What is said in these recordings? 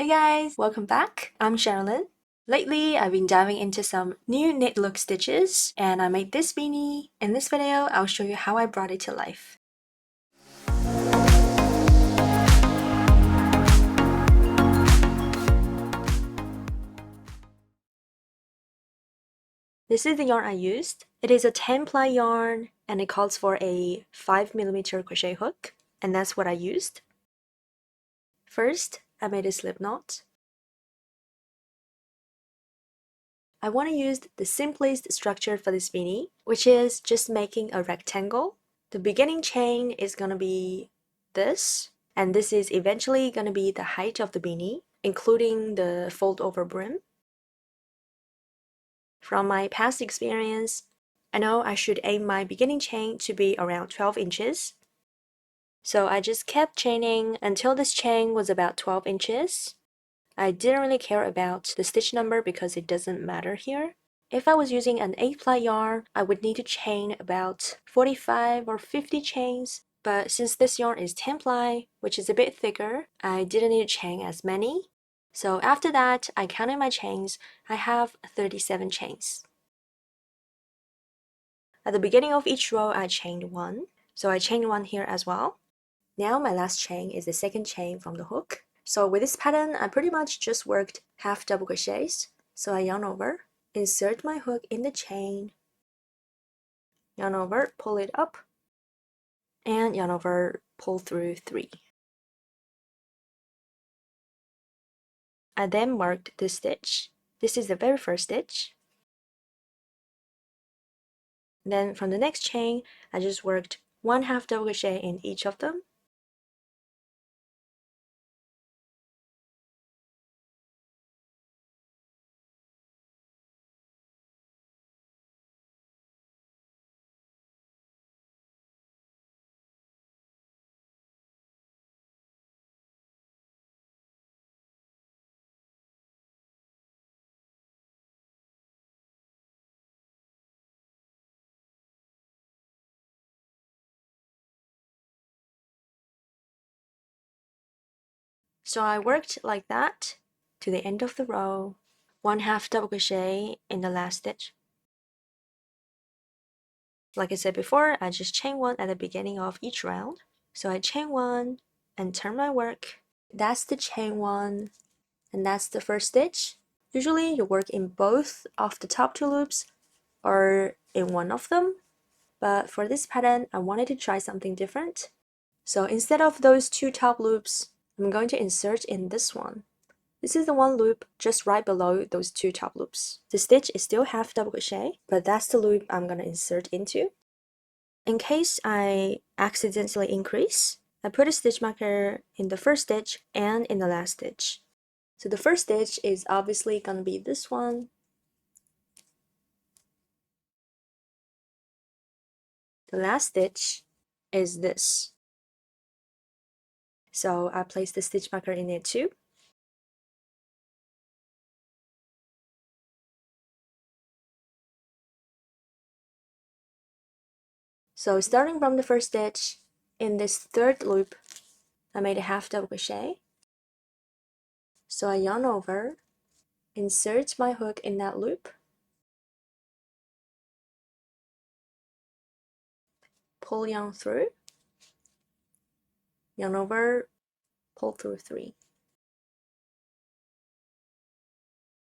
Hey guys, welcome back. I'm Cherilyn. Lately, I've been diving into some new knit look stitches and I made this beanie. In this video, I'll show you how I brought it to life. This is the yarn I used. It is a 10-ply yarn and it calls for a 5mm crochet hook, and that's what I used. First, I made a slip knot. I want to use the simplest structure for this beanie, which is just making a rectangle. The beginning chain is going to be this, and this is eventually going to be the height of the beanie, including the fold over brim. From my past experience, I know I should aim my beginning chain to be around 12 inches. So I just kept chaining until this chain was about 12 inches. I didn't really care about the stitch number because it doesn't matter here. If I was using an 8-ply yarn, I would need to chain about 45 or 50 chains, but since this yarn is 10-ply, which is a bit thicker, I didn't need to chain as many. So after that, I counted my chains. I have 37 chains. At the beginning of each row, I chained one, so I chained one here as well. Now my last chain is the second chain from the hook. So with this pattern, I pretty much just worked half double crochets. So I yarn over, insert my hook in the chain, yarn over, pull it up, and yarn over, pull through 3. I then marked this stitch. This is the very first stitch. Then from the next chain, I just worked 1 half double crochet in each of them. So I worked like that to the end of the row, 1 half double crochet in the last stitch. Like I said before, I just chain 1 at the beginning of each round. So I chain 1 and turn my work. That's the chain 1, and that's the first stitch. Usually you work in both of the top 2 loops or in one of them, but for this pattern, I wanted to try something different. So instead of those 2 top loops, I'm going to insert in this one. This is the one loop just right below those 2 top loops. The stitch is still half double crochet, but that's the loop I'm going to insert into. In case I accidentally increase, I put a stitch marker in the first stitch and in the last stitch. So the first stitch is obviously going to be this one. The last stitch is this. So I place the stitch marker in it too. So starting from the first stitch, in this third loop, I made a half double crochet. So I yarn over, insert my hook in that loop, pull yarn through, yarn over, pull through 3.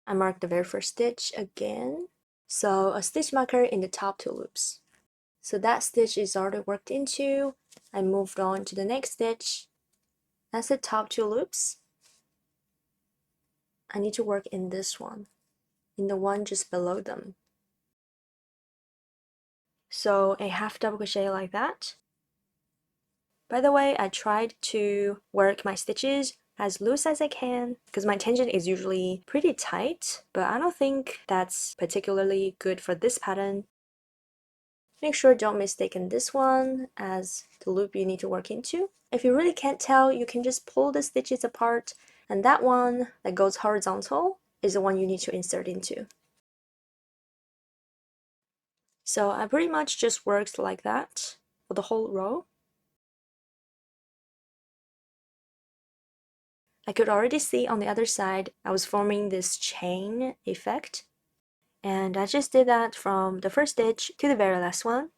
I mark the very first stitch again. So a stitch marker in the top 2 loops. So that stitch is already worked into. I moved on to the next stitch. That's the top 2 loops. I need to work in this one, in the one just below them. So a half double crochet like that. By the way, I tried to work my stitches as loose as I can because my tension is usually pretty tight, but I don't think that's particularly good for this pattern. Make sure don't mistake this one as the loop you need to work into. If you really can't tell, you can just pull the stitches apart, and that one that goes horizontal is the one you need to insert into. So I pretty much just worked like that for the whole row. I could already see on the other side I was forming this chain effect, and I just did that from the first stitch to the very last one,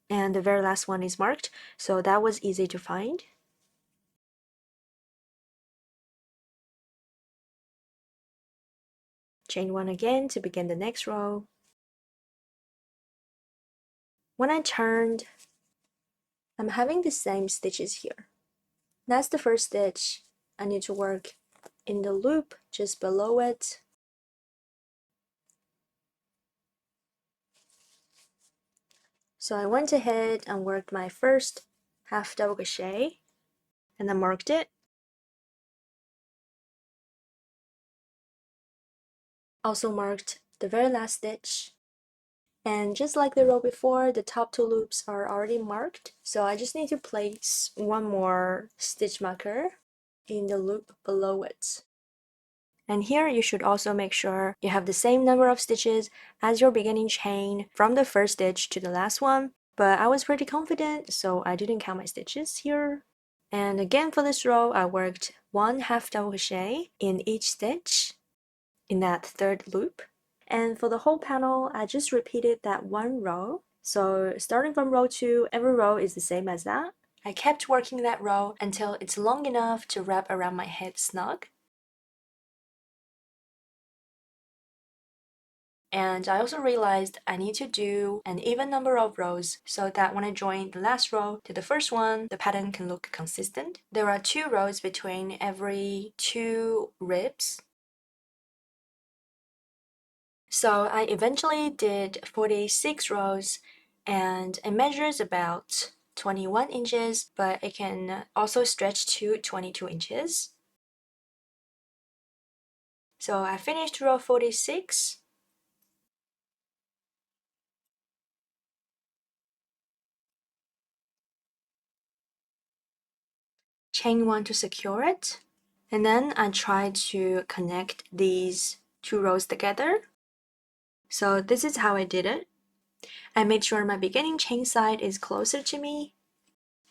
and the very last one is marked, so that was easy to find. Chain 1 again to begin the next row. When I turned, I'm having the same stitches here. That's the first stitch. I need to work in the loop just below it. So I went ahead and worked my first half double crochet and I marked it. Also marked the very last stitch. And just like the row before, the top 2 loops are already marked. So I just need to place one more stitch marker in the loop below it. And here you should also make sure you have the same number of stitches as your beginning chain from the first stitch to the last one. But I was pretty confident, so I didn't count my stitches here. And again for this row, I worked 1 half double crochet in each stitch in that 3rd loop. And for the whole panel, I just repeated that 1 row. So starting from row 2, every row is the same as that. I kept working that row until it's long enough to wrap around my head snug. And I also realized I need to do an even number of rows so that when I join the last row to the first one, the pattern can look consistent. There are 2 rows between every 2 ribs. So I eventually did 46 rows, and it measures about 21 inches, but it can also stretch to 22 inches. So I finished row 46. Chain 1 to secure it, and then I tried to connect these 2 rows together. So this is how I did it. I made sure my beginning chain side is closer to me,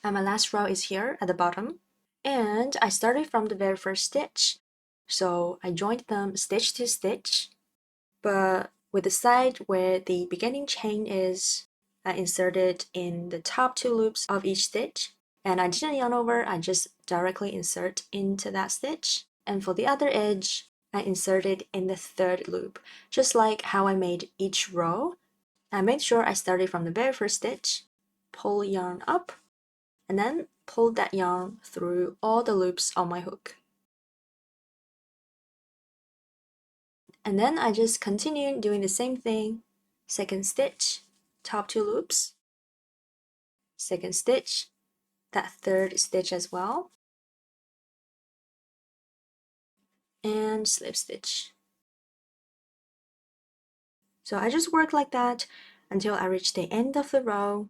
and my last row is here at the bottom. And I started from the very first stitch, so I joined them stitch to stitch, but with the side where the beginning chain is, I inserted in the top 2 loops of each stitch, and I didn't yarn over, I just directly insert into that stitch. And for the other edge, I inserted in the 3rd loop, just like how I made each row. I made sure I started from the very first stitch, pull yarn up, and then pull that yarn through all the loops on my hook. And then I just continued doing the same thing. 2nd stitch, top 2 loops, 2nd stitch, that 3rd stitch as well, and slip stitch. So I just work like that until I reach the end of the row.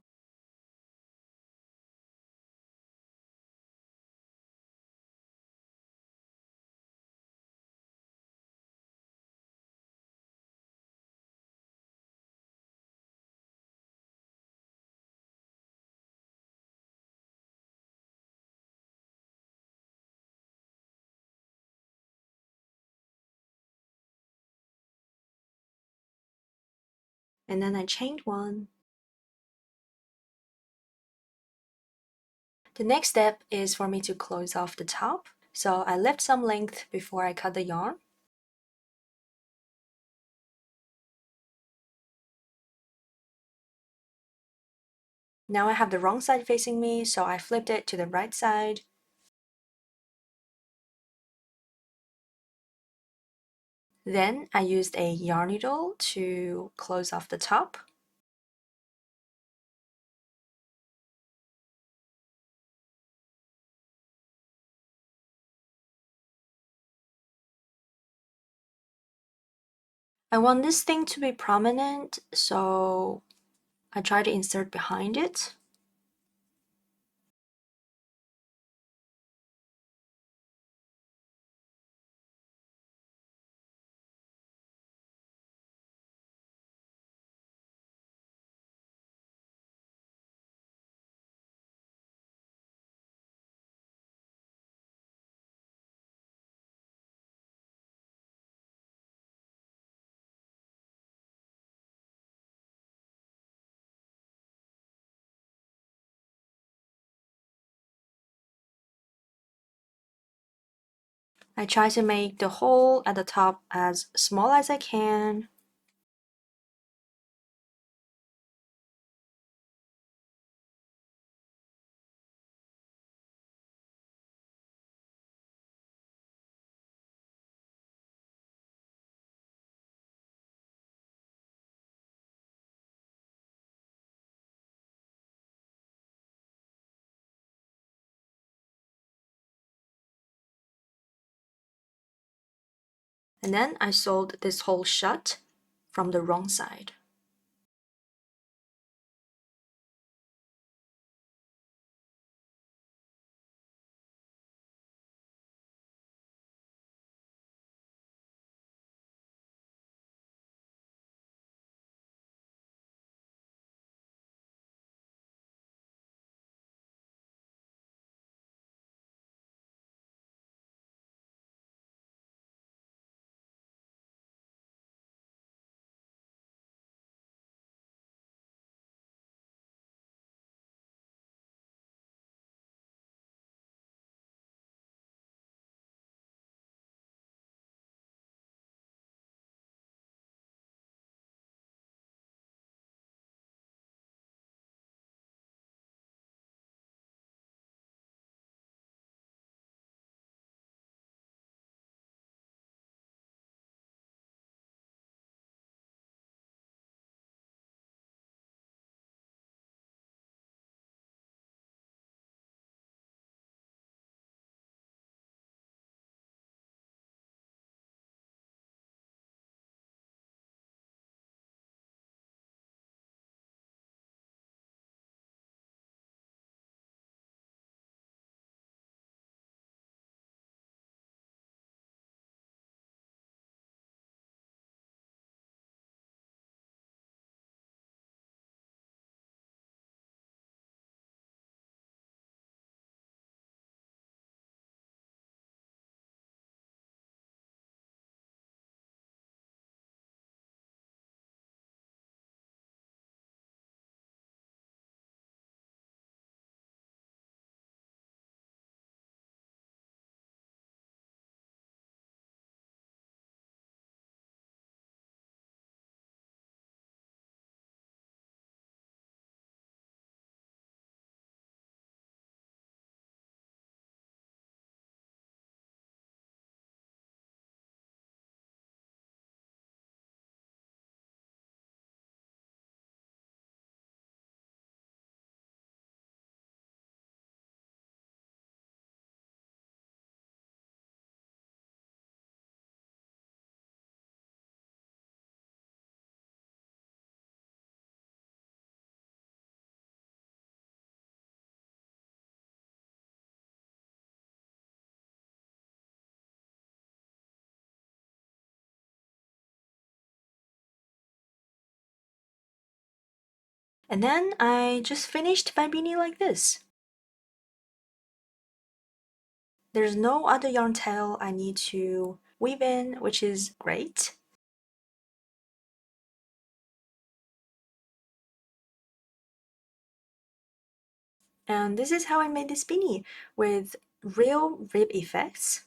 And then I chained 1. The next step is for me to close off the top. So I left some length before I cut the yarn. Now I have the wrong side facing me, so I flipped it to the right side. Then I used a yarn needle to close off the top. I want this thing to be prominent, so I try to insert behind it. I try to make the hole at the top as small as I can. And then I sewed this hole shut from the wrong side. And then I just finished my beanie like this. There's no other yarn tail I need to weave in, which is great. And this is how I made this beanie with real rib effects.